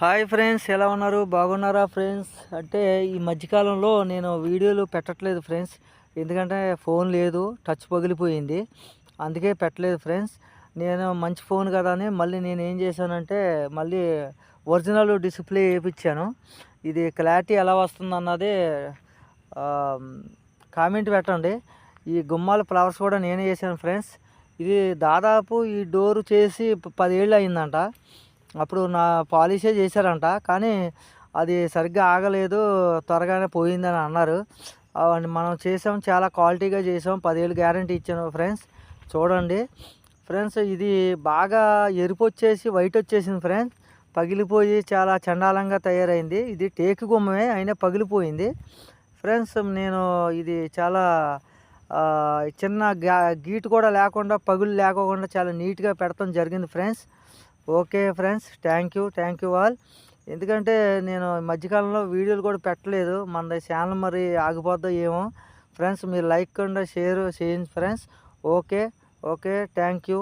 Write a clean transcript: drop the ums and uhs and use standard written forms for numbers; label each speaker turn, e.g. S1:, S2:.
S1: Hi friends, ఎలా ఉన్నారు? బాగున్నారా ఫ్రెండ్స్? అంటే ఈ మధ్యకాలంలో నేను వీడియోలు పెట్టట్లేదు ఫ్రెండ్స్. ఎందుకంటే ఫోన్ లేదు, టచ్ పగిలిపోయింది. అందుకే పెట్టలేదు ఫ్రెండ్స్. నేను మంచి ఫోన్ కదా అని మళ్ళీ నేను ఏం చేశానంటే మళ్ళీ ఒరిజినల్ డిస్ప్లే వేయించాను. ఇది క్లారిటీ ఎలా వస్తుందన్నది కామెంట్ పెట్టండి. ఈ గుమ్మాల ఫ్లవర్స్ కూడా నేనే చేశాను ఫ్రెండ్స్. ఇది దాదాపు ఈ డోరు చేసి 10 ఏళ్ళు అయిందంట. అప్పుడు నా పాలిషే చేశారంట. కానీ అది సరిగ్గా ఆగలేదు, త్వరగానే పోయిందని అన్నారు. అవన్నీ మనం చేసాం, చాలా క్వాలిటీగా చేసాం. 10 ఏళ్ళు గ్యారంటీ ఇచ్చాను ఫ్రెండ్స్. చూడండి ఫ్రెండ్స్, ఇది బాగా ఎరుపొచ్చేసి వైట్ వచ్చేసింది ఫ్రెండ్స్. పగిలిపోయి చాలా చండాలంగా తయారైంది. ఇది టేకు గుమ్మమే అయినా పగిలిపోయింది ఫ్రెండ్స్. నేను ఇది చాలా చిన్న గీటు కూడా లేకుండా, పగులు లేకోకుండా చాలా నీట్గా పెడతాం జరిగింది friends. Okay friends, thank you all. ఎందుకంటే నేను మధ్యకాలంలో వీడియోలు కూడా పెట్టలేదు. మన ఛానల్ మరి ఆగిపోద్దో ఏమో ఫ్రెండ్స్. మీరు లైక్ అండ్ షేర్ చేయండి ఫ్రెండ్స్. Okay, thank you.